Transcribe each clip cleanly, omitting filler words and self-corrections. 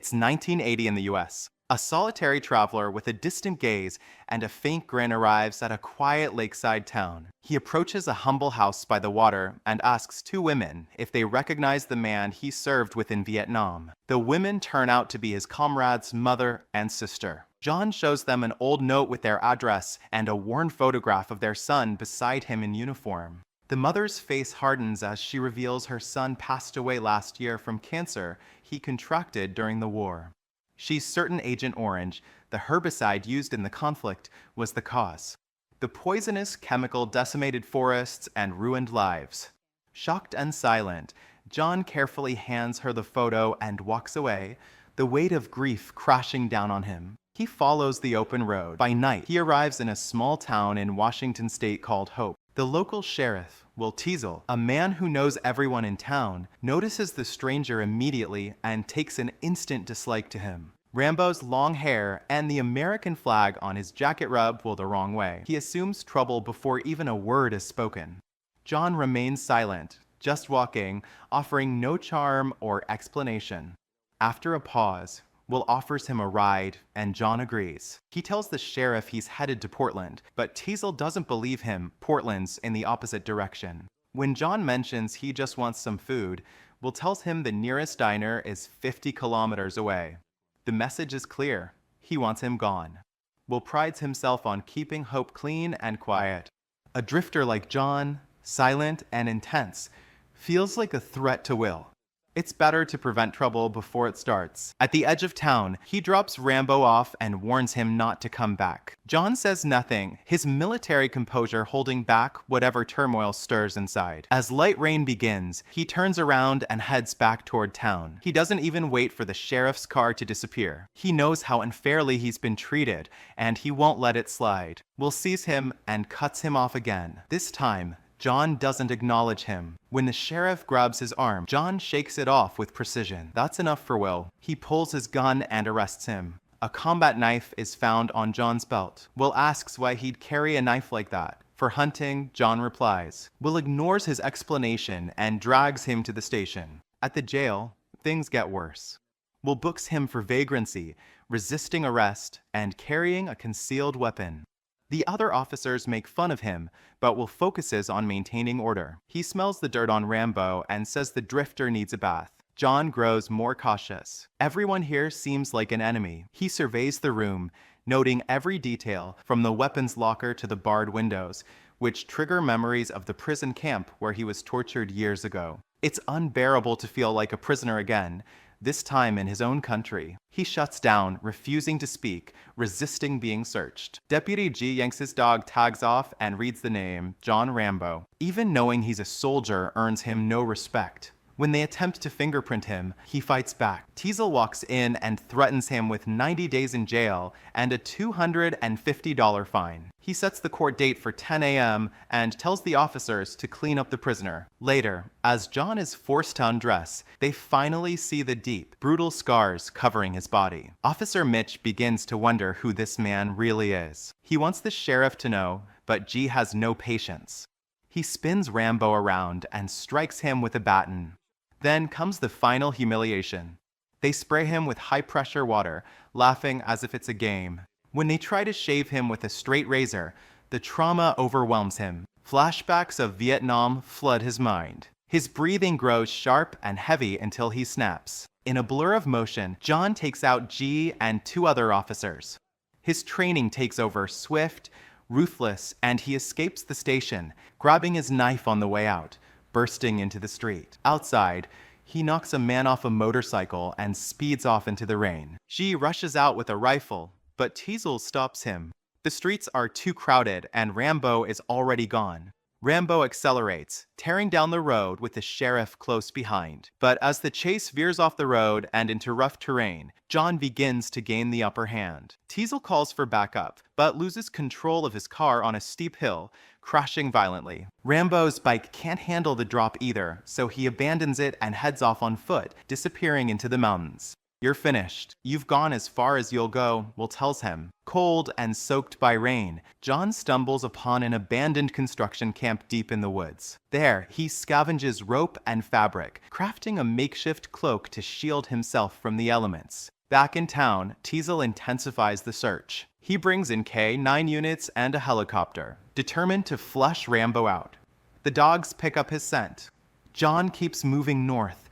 It's 1980 in the US. A solitary traveler with a distant gaze and a faint grin arrives at a quiet lakeside town. He approaches a humble house by the water and asks two women if they recognize the man he served with in Vietnam. The women turn out to be his comrade's mother and sister. John shows them an old note with their address and a worn photograph of their son beside him in uniform. The mother's face hardens as she reveals her son passed away last year from cancer he contracted during the war. She's certain Agent Orange, the herbicide used in the conflict, was the cause. The poisonous chemical decimated forests and ruined lives. Shocked and silent, John carefully hands her the photo and walks away, the weight of grief crashing down on him. He follows the open road. By night, he arrives in a small town in Washington state called Hope. The local sheriff, Will Teasel, a man who knows everyone in town, notices the stranger immediately and takes an instant dislike to him. Rambo's long hair and the American flag on his jacket rub Will the wrong way. He assumes trouble before even a word is spoken. John remains silent, just walking, offering no charm or explanation. After a pause, Will offers him a ride, and John agrees. He tells the sheriff he's headed to Portland, but Teasel doesn't believe him. Portland's in the opposite direction. When John mentions he just wants some food, Will tells him the nearest diner is 50 kilometers away. The message is clear. He wants him gone. Will prides himself on keeping Hope clean and quiet. A drifter like John, silent and intense, feels like a threat to Will. It's better to prevent trouble before it starts. At the edge of town, he drops Rambo off and warns him not to come back. John says nothing, his military composure holding back whatever turmoil stirs inside. As light rain begins, he turns around and heads back toward town. He doesn't even wait for the sheriff's car to disappear. He knows how unfairly he's been treated, and he won't let it slide. Will sees him and cuts him off again. This time, John doesn't acknowledge him. When the sheriff grabs his arm, John shakes it off with precision. That's enough for Will. He pulls his gun and arrests him. A combat knife is found on John's belt. Will asks why he'd carry a knife like that. For hunting, John replies. Will ignores his explanation and drags him to the station. At the jail, things get worse. Will books him for vagrancy, resisting arrest, and carrying a concealed weapon. The other officers make fun of him, but Will focuses on maintaining order. He smells the dirt on Rambo and says the drifter needs a bath. John grows more cautious. Everyone here seems like an enemy. He surveys the room, noting every detail, from the weapons locker to the barred windows, which trigger memories of the prison camp where he was tortured years ago. It's unbearable to feel like a prisoner again, this time in his own country. He shuts down, refusing to speak, resisting being searched. Deputy G yanks his dog tags off and reads the name, John Rambo. Even knowing he's a soldier earns him no respect. When they attempt to fingerprint him, he fights back. Teasel walks in and threatens him with 90 days in jail and a $250 fine. He sets the court date for 10 a.m. and tells the officers to clean up the prisoner. Later, as John is forced to undress, they finally see the deep, brutal scars covering his body. Officer Mitch begins to wonder who this man really is. He wants the sheriff to know, but G has no patience. He spins Rambo around and strikes him with a baton. Then comes the final humiliation. They spray him with high-pressure water, laughing as if it's a game. When they try to shave him with a straight razor, the trauma overwhelms him. Flashbacks of Vietnam flood his mind. His breathing grows sharp and heavy until he snaps. In a blur of motion, John takes out G and two other officers. His training takes over swift, ruthless, and he escapes the station, grabbing his knife on the way out, bursting into the street. Outside, he knocks a man off a motorcycle and speeds off into the rain. G rushes out with a rifle, but Teasel stops him. The streets are too crowded and Rambo is already gone. Rambo accelerates, tearing down the road with the sheriff close behind. But as the chase veers off the road and into rough terrain, John begins to gain the upper hand. Teasel calls for backup, but loses control of his car on a steep hill, crashing violently. Rambo's bike can't handle the drop either, so he abandons it and heads off on foot, disappearing into the mountains. "You're finished. You've gone as far as you'll go," Will tells him. Cold and soaked by rain, John stumbles upon an abandoned construction camp deep in the woods. There, he scavenges rope and fabric, crafting a makeshift cloak to shield himself from the elements. Back in town, Teasel intensifies the search. He brings in K-9 units and a helicopter, determined to flush Rambo out. The dogs pick up his scent. John keeps moving north,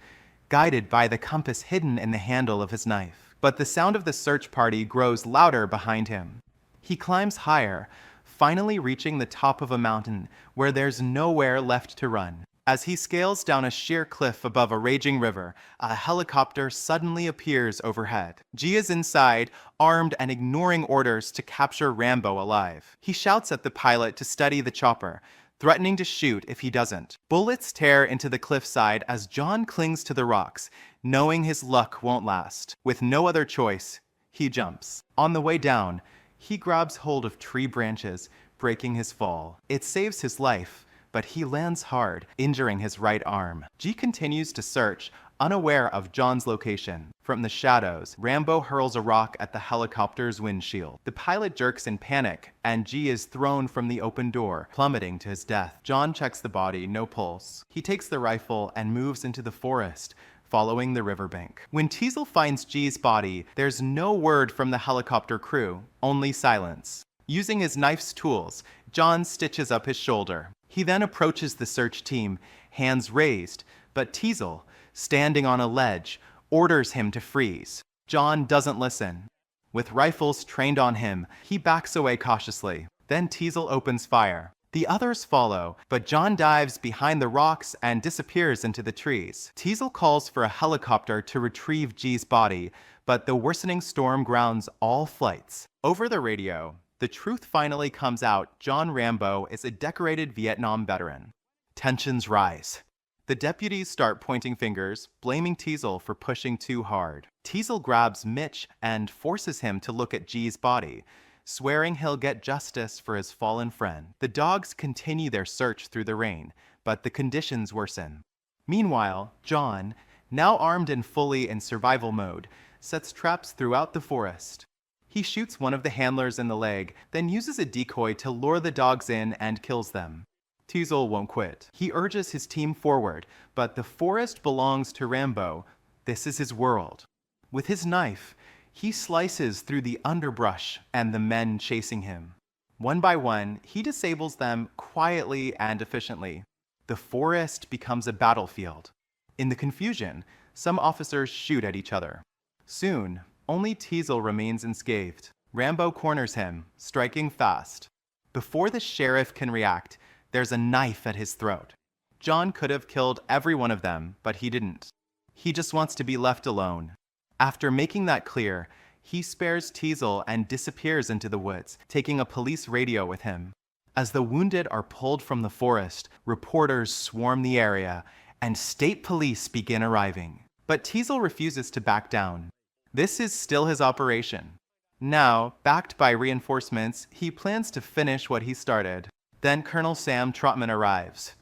guided by the compass hidden in the handle of his knife. But the sound of the search party grows louder behind him. He climbs higher, finally reaching the top of a mountain where there's nowhere left to run. As he scales down a sheer cliff above a raging river, a helicopter suddenly appears overhead. G is inside, armed and ignoring orders to capture Rambo alive. He shouts at the pilot to steady the chopper, threatening to shoot if he doesn't. Bullets tear into the cliffside as John clings to the rocks, knowing his luck won't last. With no other choice, he jumps. On the way down, he grabs hold of tree branches, breaking his fall. It saves his life, but he lands hard, injuring his right arm. G continues to search, unaware of John's location. From the shadows, Rambo hurls a rock at the helicopter's windshield. The pilot jerks in panic, and G is thrown from the open door, plummeting to his death. John checks the body, no pulse. He takes the rifle and moves into the forest, following the riverbank. When Teasel finds G's body, there's no word from the helicopter crew, only silence. Using his knife's tools, John stitches up his shoulder. He then approaches the search team, hands raised, but Teasel, standing on a ledge, orders him to freeze. John doesn't listen. With rifles trained on him, he backs away cautiously. Then Teasel opens fire. The others follow, but John dives behind the rocks and disappears into the trees. Teasel calls for a helicopter to retrieve G's body, but the worsening storm grounds all flights. Over the radio, the truth finally comes out. John Rambo is a decorated Vietnam veteran. Tensions rise. The deputies start pointing fingers, blaming Teasel for pushing too hard. Teasel grabs Mitch and forces him to look at G's body, swearing he'll get justice for his fallen friend. The dogs continue their search through the rain, but the conditions worsen. Meanwhile, John, now armed and fully in survival mode, sets traps throughout the forest. He shoots one of the handlers in the leg, then uses a decoy to lure the dogs in and kills them. Teasel won't quit. He urges his team forward, but the forest belongs to Rambo. This is his world. With his knife, he slices through the underbrush and the men chasing him. One by one, he disables them quietly and efficiently. The forest becomes a battlefield. In the confusion, some officers shoot at each other. Soon, only Teasel remains unscathed. Rambo corners him, striking fast. Before the sheriff can react, there's a knife at his throat. John could have killed every one of them, but he didn't. He just wants to be left alone. After making that clear, he spares Teasel and disappears into the woods, taking a police radio with him. As the wounded are pulled from the forest, reporters swarm the area, and state police begin arriving. But Teasel refuses to back down. This is still his operation. Now, backed by reinforcements, he plans to finish what he started. Then Colonel Sam Trotman arrives.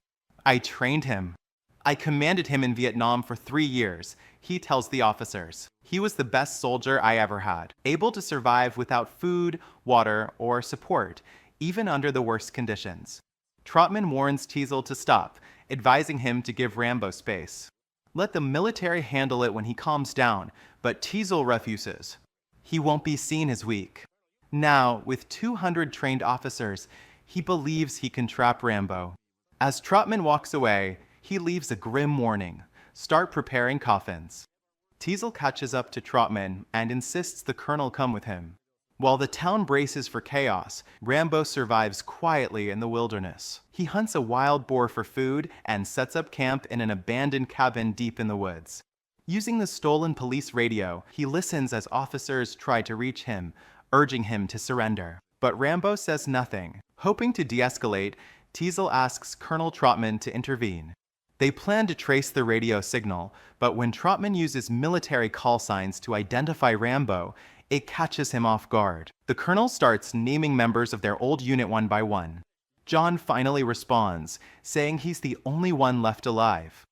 "I trained him. I commanded him in Vietnam for 3 years," he tells the officers. "He was the best soldier I ever had, able to survive without food, water, or support, even under the worst conditions." Trotman warns Teasel to stop, advising him to give Rambo space. Let the military handle it when he calms down, but Teasel refuses. He won't be seen as weak. Now, with 200 trained officers, he believes he can trap Rambo. As Trotman walks away, he leaves a grim warning: start preparing coffins. Teasel catches up to Trotman and insists the colonel come with him. While the town braces for chaos, Rambo survives quietly in the wilderness. He hunts a wild boar for food and sets up camp in an abandoned cabin deep in the woods. Using the stolen police radio, he listens as officers try to reach him, urging him to surrender. But Rambo says nothing. Hoping to de-escalate, Teasel asks Colonel Trotman to intervene. They plan to trace the radio signal, but when Trotman uses military call signs to identify Rambo, it catches him off guard. The colonel starts naming members of their old unit one by one. John finally responds, saying he's the only one left alive.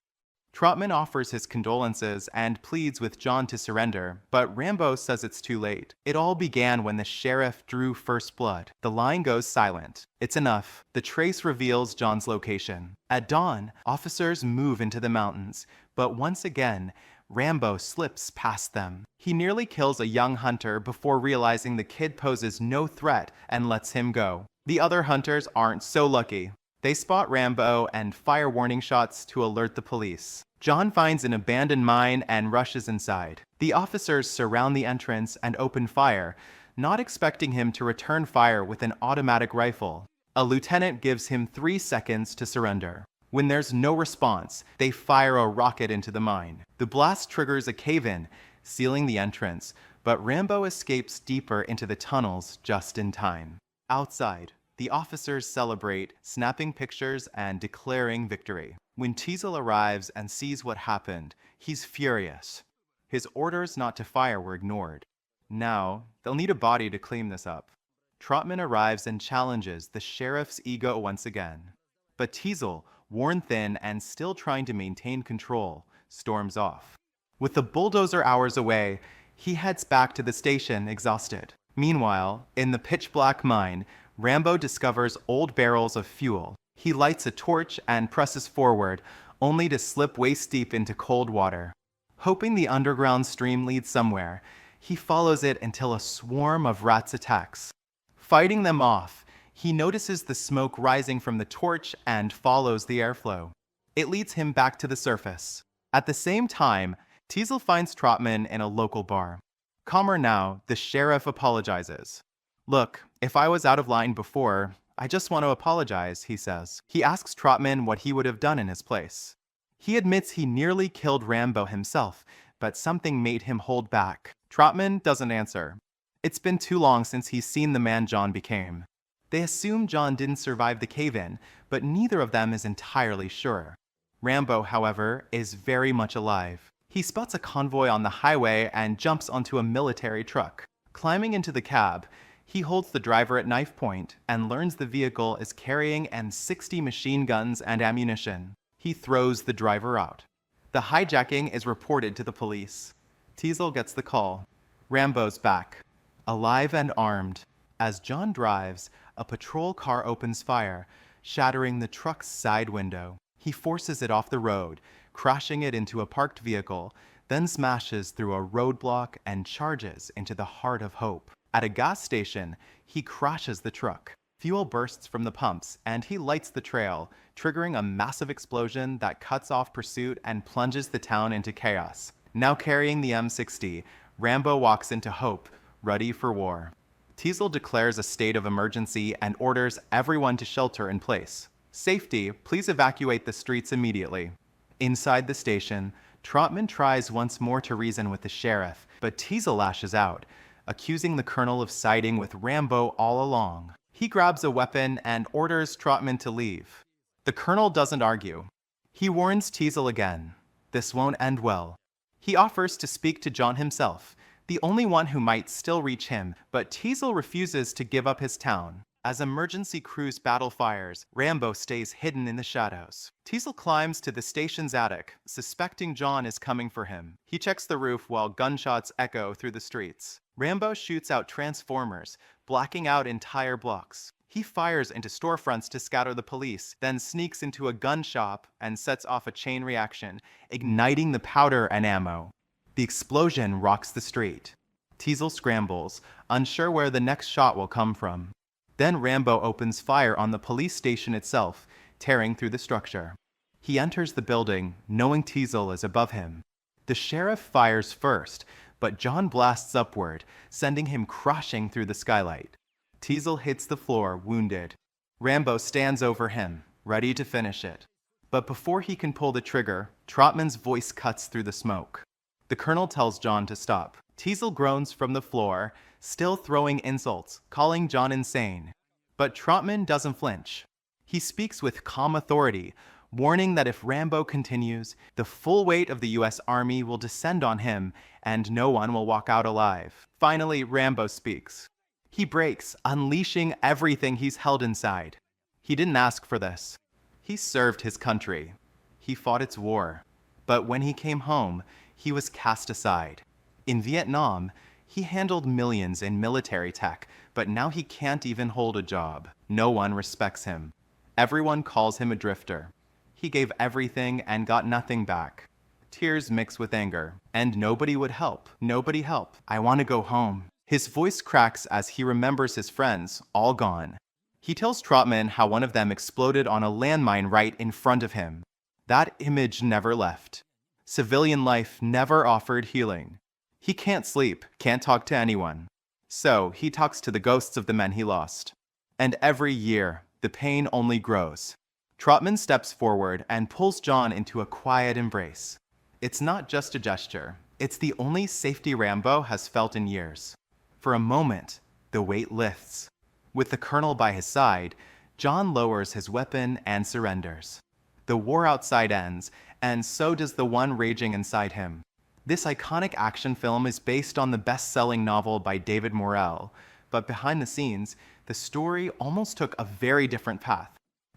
Trotman offers his condolences and pleads with John to surrender, but Rambo says it's too late. It all began when the sheriff drew first blood. The line goes silent. It's enough. The trace reveals John's location. At dawn, officers move into the mountains, but once again, Rambo slips past them. He nearly kills a young hunter before realizing the kid poses no threat and lets him go. The other hunters aren't so lucky. They spot Rambo and fire warning shots to alert the police. John finds an abandoned mine and rushes inside. The officers surround the entrance and open fire, not expecting him to return fire with an automatic rifle. A lieutenant gives him 3 seconds to surrender. When there's no response, they fire a rocket into the mine. The blast triggers a cave-in, sealing the entrance, but Rambo escapes deeper into the tunnels just in time. Outside, the officers celebrate, snapping pictures and declaring victory. When Teasel arrives and sees what happened, he's furious. His orders not to fire were ignored. Now, they'll need a body to clean this up. Trotman arrives and challenges the sheriff's ego once again. But Teasel, worn thin and still trying to maintain control, storms off. With the bulldozer hours away, he heads back to the station exhausted. Meanwhile, in the pitch-black mine, Rambo discovers old barrels of fuel. He lights a torch and presses forward, only to slip waist-deep into cold water. Hoping the underground stream leads somewhere, he follows it until a swarm of rats attacks. Fighting them off, he notices the smoke rising from the torch and follows the airflow. It leads him back to the surface. At the same time, Teasel finds Trotman in a local bar. Calmer now, the sheriff apologizes. "Look, if I was out of line before, I just want to apologize," he says. He asks Trotman what he would have done in his place. He admits he nearly killed Rambo himself, but something made him hold back. Trotman doesn't answer. It's been too long since he's seen the man John became. They assume John didn't survive the cave-in, but neither of them is entirely sure. Rambo, however, is very much alive. He spots a convoy on the highway and jumps onto a military truck. Climbing into the cab, he holds the driver at knife point and learns the vehicle is carrying M60 machine guns and ammunition. He throws the driver out. The hijacking is reported to the police. Teasel gets the call. Rambo's back, alive and armed. As John drives, a patrol car opens fire, shattering the truck's side window. He forces it off the road, crashing it into a parked vehicle, then smashes through a roadblock and charges into the heart of Hope. At a gas station, he crashes the truck. Fuel bursts from the pumps, and he lights the trail, triggering a massive explosion that cuts off pursuit and plunges the town into chaos. Now carrying the M60, Rambo walks into Hope, ready for war. Teasel declares a state of emergency and orders everyone to shelter in place. "Safety, please evacuate the streets immediately." Inside the station, Trotman tries once more to reason with the sheriff, but Teasel lashes out, accusing the colonel of siding with Rambo all along. He grabs a weapon and orders Trotman to leave. The colonel doesn't argue. He warns Teasel again. This won't end well. He offers to speak to John himself, the only one who might still reach him, but Teasel refuses to give up his town. As emergency crews battle fires, Rambo stays hidden in the shadows. Teasel climbs to the station's attic, suspecting John is coming for him. He checks the roof while gunshots echo through the streets. Rambo shoots out transformers, blacking out entire blocks. He fires into storefronts to scatter the police, then sneaks into a gun shop and sets off a chain reaction, igniting the powder and ammo. The explosion rocks the street. Teasel scrambles, unsure where the next shot will come from. Then Rambo opens fire on the police station itself, tearing through the structure. He enters the building, knowing Teasel is above him. The sheriff fires first, but John blasts upward, sending him crashing through the skylight. Teasel hits the floor, wounded. Rambo stands over him, ready to finish it. But before he can pull the trigger, Trotman's voice cuts through the smoke. The colonel tells John to stop. Teasel groans from the floor, still throwing insults, calling John insane. But Trotman doesn't flinch. He speaks with calm authority, warning that if Rambo continues, the full weight of the U.S. Army will descend on him and no one will walk out alive. Finally, Rambo speaks. He breaks, unleashing everything he's held inside. He didn't ask for this. He served his country. He fought its war. But when he came home, he was cast aside. In Vietnam, he handled millions in military tech, but now he can't even hold a job. No one respects him. Everyone calls him a drifter. He gave everything and got nothing back. Tears mix with anger, and nobody would help. Nobody help. I want to go home. His voice cracks as he remembers his friends, all gone. He tells Trotman how one of them exploded on a landmine right in front of him. That image never left. Civilian life never offered healing. He can't sleep, can't talk to anyone. So he talks to the ghosts of the men he lost. And every year, the pain only grows. Trotman steps forward and pulls John into a quiet embrace. It's not just a gesture. It's the only safety Rambo has felt in years. For a moment, the weight lifts. With the colonel by his side, John lowers his weapon and surrenders. The war outside ends, and so does the one raging inside him. This iconic action film is based on the best-selling novel by David Morrell, but behind the scenes, the story almost took a very different path.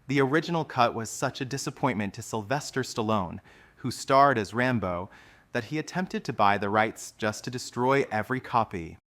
The original cut was such a disappointment to Sylvester Stallone, who starred as Rambo, that he attempted to buy the rights just to destroy every copy.